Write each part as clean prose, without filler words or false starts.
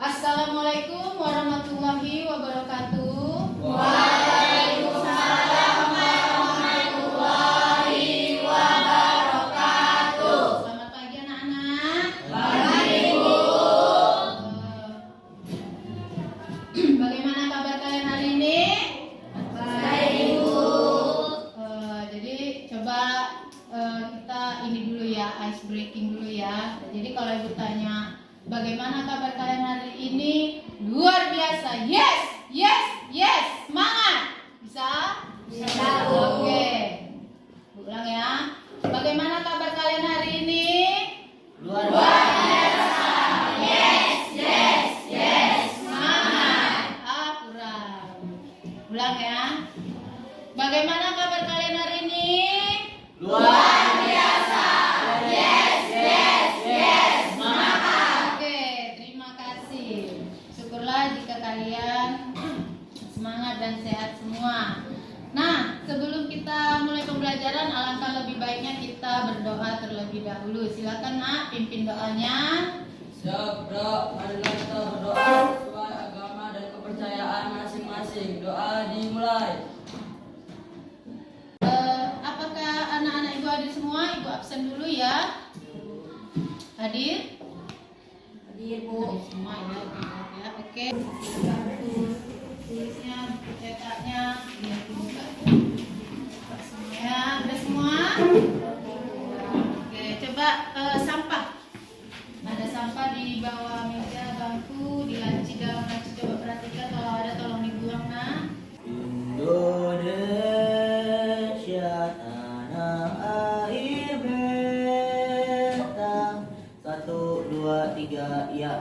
Assalamualaikum warahmatullahi wabarakatuh. Waalaikumsalam warahmatullahi wabarakatuh. Selamat pagi anak-anak. Pagi, Ibu. Bagaimana kabar kalian hari ini? Baik, Ibu. Jadi coba kita ini dulu ya, ice breaking dulu ya. Jadi kalau Ibu tanya bagaimana kabar kalian hari ini? Luar biasa. Yes, yes, yes. Semangat. Bisa? Bisa, Bu. Oke. Ulang ya. Bagaimana kabar kalian hari ini? Luar biasa. Yes, yes, yes. Semangat. Kurang. Ulang ya. Bagaimana kabar kalian hari ini? Luar biasa. Yes, yes, yes. Semangat. Oke, terima kasih. Syukurlah jika kalian semangat dan sehat semua. Nah, sebelum kita mulai pembelajaran, alangkah lebih baiknya kita berdoa terlebih dahulu. Silakan Nak, pimpin doanya. Siap, Bro. Marilah kita berdoa sesuai agama dan kepercayaan masing-masing. Doa dimulai. Apakah anak-anak Ibu hadir semua? Ibu absen dulu ya. Hadir? Hadir, Bu. Hadir semua ya. Ya, oke. Tulisnya, cetaknya, biar dibuka. Semuanya, udah semua? Oke, coba sampah. Ada sampah di bawah meja, bangku, di laci, dalam laci. Coba perhatikan kalau ada tolong dibuang, Nah. Indonesia tanah air beta. 1, 2, 3, ya.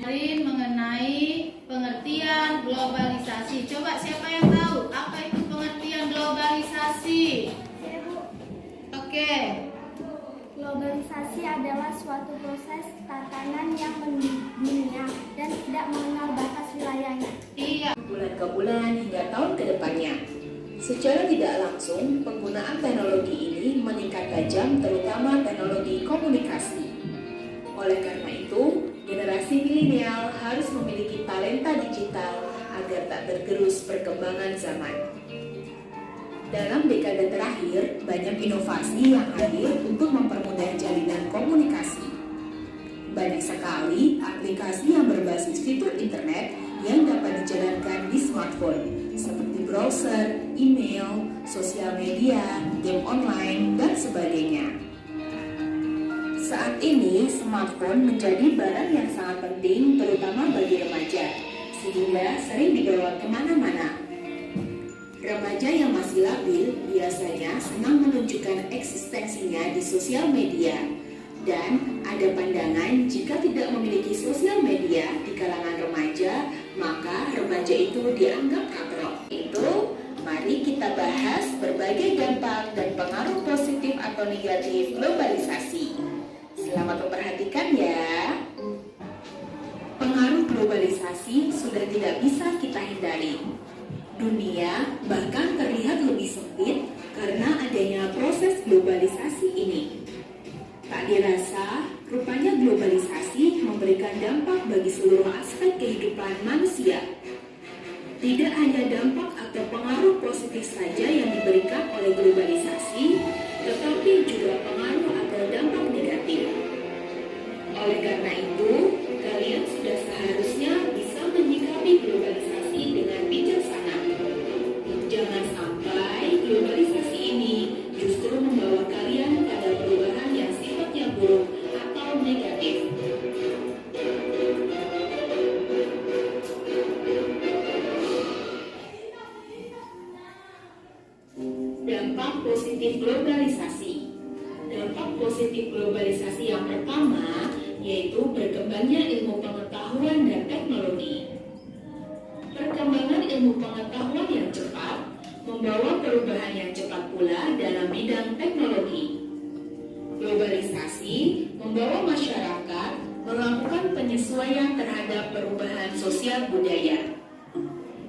Kemarin mengenai pengertian globalisasi. Coba siapa yang tahu apa itu pengertian globalisasi? Oke. Globalisasi adalah suatu proses tatanan yang mendunia dan tidak mengenal batas wilayahnya. Iya. Bulan ke bulan hingga tahun ke depannya. Secara tidak langsung, penggunaan teknologi ini meningkat tajam, terutama teknologi komunikasi. Oleh karena itu, generasi milenial harus memiliki talenta digital agar tak tergerus perkembangan zaman. Dalam dekade terakhir, banyak inovasi yang hadir untuk mempermudah jalinan komunikasi. Banyak sekali aplikasi yang berbasis fitur internet yang dapat dijalankan di smartphone, seperti browser, email, sosial media, game online, dan sebagainya. Saat ini, smartphone menjadi barang yang sangat penting, terutama bagi remaja, sehingga sering dibawa kemana-mana. Remaja yang masih labil biasanya senang menunjukkan eksistensinya di sosial media, dan ada pandangan jika tidak memiliki sosial media di kalangan remaja, maka remaja itu dianggap katrok. Itu, mari kita bahas berbagai dampak dan pengaruh positif atau negatif globalisasi. Selamat memperhatikan ya. Pengaruh globalisasi sudah tidak bisa kita hindari. Dunia bahkan terlihat lebih sempit karena adanya proses globalisasi ini. Tak dirasa, rupanya globalisasi memberikan dampak bagi seluruh aspek kehidupan manusia. Tidak hanya dampak atau pengaruh positif saja yang diberikan oleh globalisasi, tetapi juga pengaruh atau dampak negatif. Oleh karena itu, kalian sudah seharusnya bisa menyikapi globalisasi dengan bijaksana. Jangan sampai globalisasi ini justru membawa kalian pada perubahan yang sifatnya buruk atau negatif. berkembangnya ilmu pengetahuan dan teknologi. Perkembangan ilmu pengetahuan yang cepat membawa perubahan yang cepat pula dalam bidang teknologi. Globalisasi membawa masyarakat melakukan penyesuaian terhadap perubahan sosial budaya.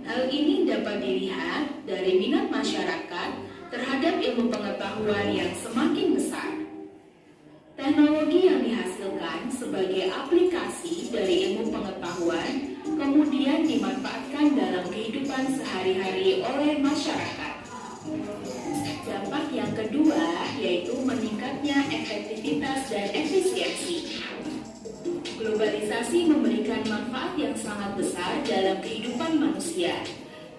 Hal ini dapat dilihat dari minat masyarakat terhadap ilmu pengetahuan yang semakin besar. Teknologi yang dihasilkan sebagai aplikasi dari ilmu pengetahuan kemudian dimanfaatkan dalam kehidupan sehari-hari oleh masyarakat. Dampak yang kedua yaitu meningkatnya efektivitas dan efisiensi. Globalisasi memberikan manfaat yang sangat besar dalam kehidupan manusia.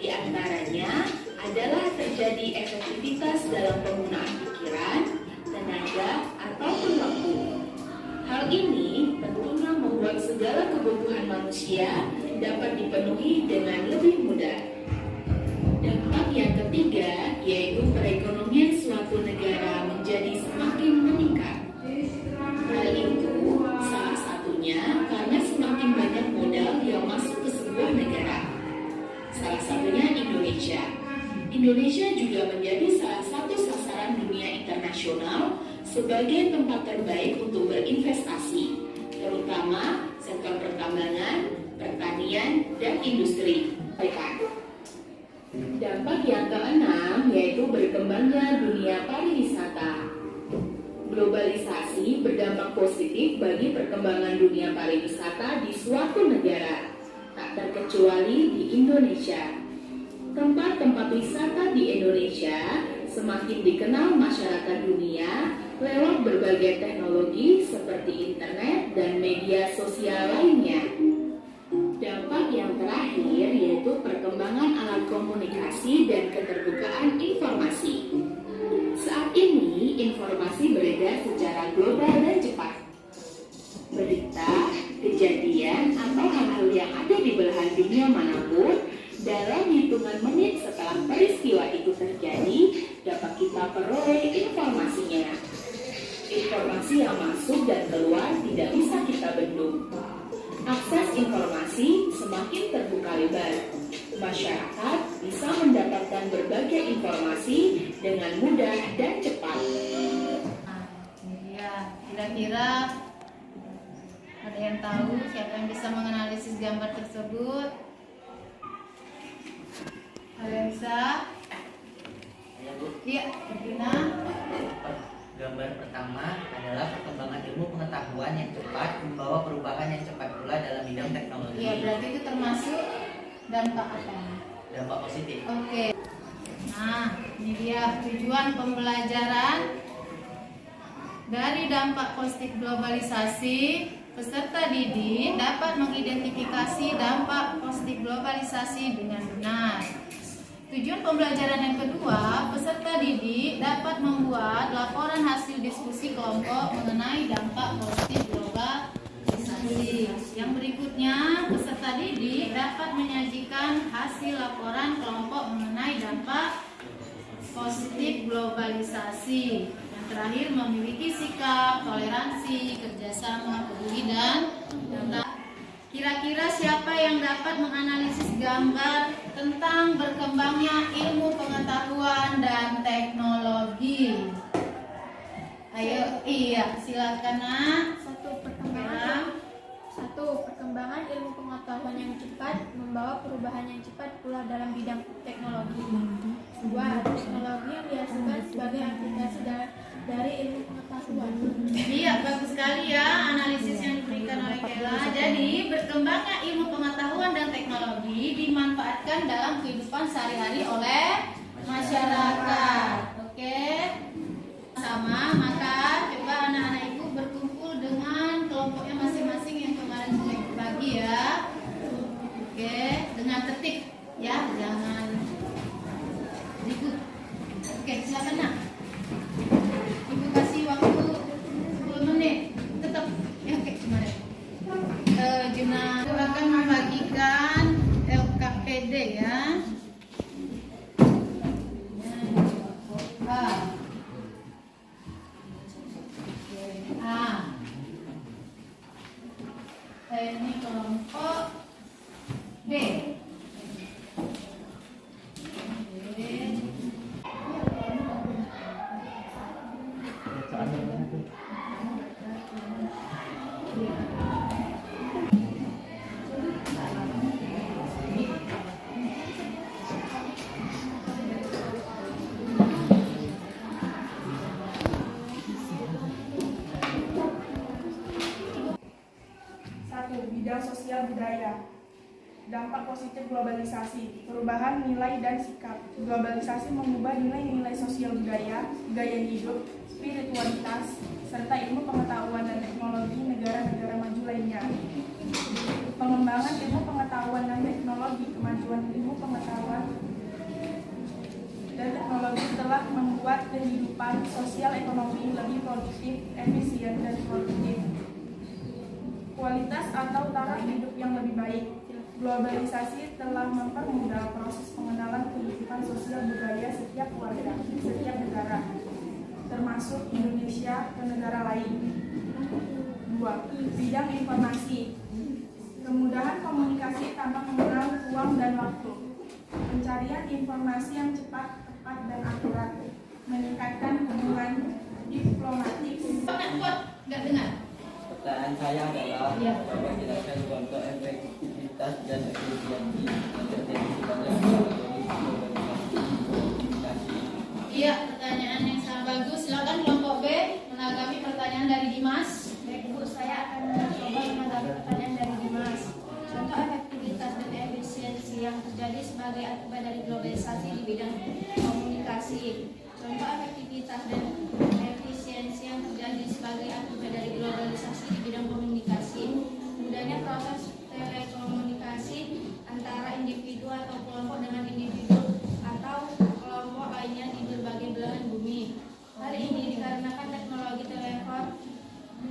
Di antaranya adalah terjadi efektivitas dalam penggunaan pikiran, tenaga, ataupun waktu. Hal ini tentunya membuat segala kebutuhan manusia dapat dipenuhi dengan lebih mudah. Dampak yang ketiga yaitu perekonomian suatu negara menjadi semakin meningkat. Hal itu salah satunya karena semakin banyak modal yang masuk ke sebuah negara. Salah satunya Indonesia. Indonesia juga menjadi salah satu sasaran dunia internasional sebagai tempat terbaik untuk berinvestasi, terutama sektor pertambangan, pertanian, dan industri. Dampak yang keenam yaitu berkembangnya dunia pariwisata. Globalisasi berdampak positif bagi perkembangan dunia pariwisata di suatu negara, tak terkecuali di Indonesia. Tempat-tempat wisata di Indonesia semakin dikenal masyarakat dunia lewat berbagai teknologi seperti internet dan media sosial lainnya. Dampak yang terakhir yaitu perkembangan alat komunikasi dan keterbukaan informasi. Saat ini informasi beredar secara global dan cepat. Berita, kejadian, atau hal-hal yang ada di belahan dunia manapun dalam hitungan menit setelah peristiwa itu terjadi dapat kita peroleh informasinya. Informasi yang masuk dan keluar tidak bisa kita bendung. Akses informasi semakin terbuka lebar. Masyarakat bisa mendapatkan berbagai informasi dengan mudah dan cepat. Nah, ini dia. Kira-kira ada yang tahu siapa yang bisa menganalisis gambar tersebut? Ada yang bisa? Ya, Bu. Iya, Regina. Gambar pertama adalah perkembangan ilmu pengetahuan yang cepat membawa perubahan yang cepat pula dalam bidang teknologi. Iya, berarti itu termasuk dampak apa? Dampak positif. Oke. Nah, ini dia tujuan pembelajaran dari dampak positif globalisasi. Peserta didik dapat mengidentifikasi dampak positif globalisasi dengan benar. Tujuan pembelajaran yang kedua, peserta didik dapat membuat laporan hasil diskusi kelompok mengenai dampak positif globalisasi. Yang berikutnya, peserta didik dapat menyajikan hasil laporan kelompok mengenai dampak positif globalisasi. Yang terakhir, memiliki sikap, toleransi, kerjasama, peduli, dan kira-kira siapa yang dapat menganalisis gambar tentang berkembangnya ilmu pengetahuan dan teknologi? Ayo, iya, silakan nak. Perkembangan ilmu pengetahuan yang cepat membawa perubahan yang cepat pula dalam bidang teknologi. 2. Teknologi yang dihasilkan sebagai aplikasi dari ilmu pengetahuan. Iya, bagus sekali ya analisis yang diberikan oleh Kela. Jadi, berkembangnya ilmu pengetahuan dan teknologi dimanfaatkan dalam kehidupan sehari-hari oleh masyarakat. Oke. Sama, maka coba anak-anak ibu berkumpul dengan kelompoknya masing-masing yang kemarin sudah dibagi ya. Oke, dengan tertib ya, jangan ribut. Oke, silakan nak. Ibu kasih waktu 10 menit. Tetap ya, oke kemarin. Juna akan membagikan LKPD ya. Ini kelompok B. Satu, bidang sosial budaya. Dampak positif globalisasi, perubahan nilai dan sikap. Globalisasi mengubah nilai-nilai sosial budaya, gaya hidup, spiritualitas, serta ilmu pengetahuan dan teknologi negara-negara maju lainnya. Pengembangan ilmu pengetahuan dan teknologi, kemajuan ilmu pengetahuan dan teknologi telah membuat kehidupan sosial ekonomi lebih produktif, efisien, dan produktif. Kualitas atau taraf hidup yang lebih baik. Globalisasi telah mempermudah proses pengenalan kehidupan sosial budaya setiap warga, setiap negara, termasuk Indonesia ke negara lain. 2. Bidang informasi. Kemudahan komunikasi tanpa mengenal ruang dan waktu. Pencarian informasi yang cepat, tepat, dan akurat. Meningkatkan hubungan diplomatik. Nggak dengar. Pertanyaan saya adalah, Iya. Bapak jelaskan contoh efektivitas dan efisiensi yang terjadi pada globalisasi komunikasi. Iya, pertanyaan yang sangat bagus. Silakan kelompok B menanggapi pertanyaan dari Dimas. Baik Bu, saya akan mencoba menanggapi pertanyaan dari Dimas. Contoh efektivitas dan efisiensi yang terjadi sebagai akibat dari globalisasi di bidang komunikasi. Contoh efektivitas dan efisiensi yang terjadi sebagai akibat dari globalisasi di bidang komunikasi. Mudahnya proses telekomunikasi antara individu atau kelompok dengan individu atau kelompok lainnya di berbagai belahan bumi. Hal ini dikarenakan teknologi telepon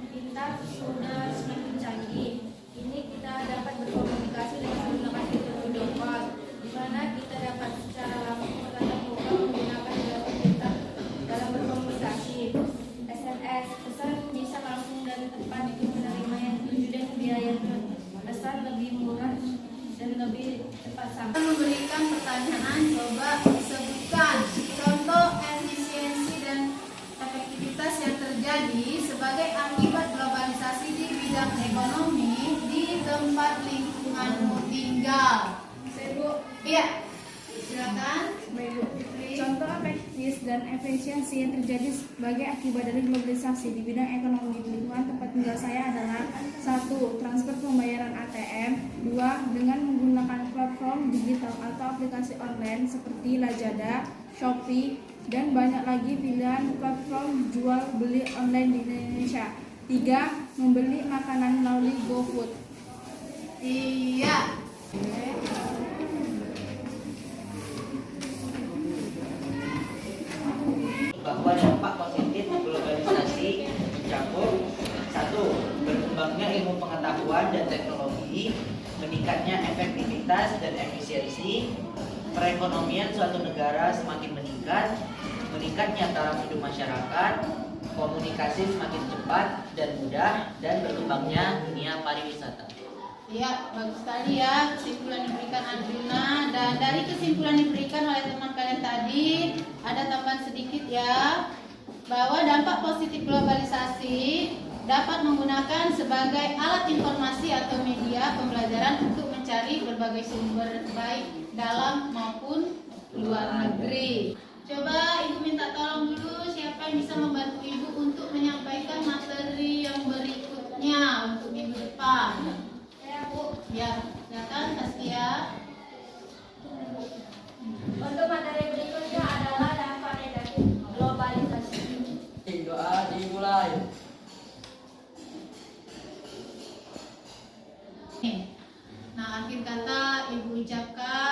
kita sudah semakin canggih. Ini kita dapat berkomunikasi dengan menggunakan fitur video call, di mana kita dapat secara langsung bertatap muka menggunakan telepon kita dalam berkomunikasi. SMS pesan bisa langsung dan tepat untuk menerima yang tujuh dan biaya pesan lebih murah dan lebih cepat sampai. Memberikan pertanyaan, coba sebutkan contoh efisiensi dan efektivitas yang terjadi sebagai akibat globalisasi di bidang ekonomi di tempat lingkunganmu tinggal. Bu, Iya, silakan. contoh efektif dan efisiensi yang terjadi sebagai akibat dari globalisasi di bidang ekonomi di lingkungan tempat tinggal saya adalah 1. Transfer pembayaran ATM. 2. Dengan menggunakan platform digital atau aplikasi online seperti Lazada, Shopee, dan banyak lagi pilihan platform jual beli online di Indonesia. 3. Membeli makanan melalui GoFood. Iya. Bahwa dampak positif globalisasi mencakup 1. Berkembangnya ilmu pengetahuan dan teknologi, meningkatnya efektivitas dan efisiensi, perekonomian suatu negara semakin meningkat, meningkatnya taraf hidup masyarakat, komunikasi semakin cepat dan mudah, dan berkembangnya dunia pariwisata. Iya, bagus sekali ya kesimpulan yang diberikan Arjuna. Dan dari kesimpulan yang diberikan oleh teman kalian tadi, ada tambahan sedikit ya, bahwa dampak positif globalisasi dapat menggunakan sebagai alat informasi atau media pembelajaran untuk mencari berbagai sumber baik dalam maupun luar negeri. Coba Ibu minta tolong dulu siapa yang bisa membantu Ibu untuk menyampaikan materi yang berikutnya untuk minggu depan. Ya, silakan Saskia. Untuk materi berikutnya adalah dampak negatif globalisasi. Doa dimulai. Nah, akhir kata Ibu ucapkan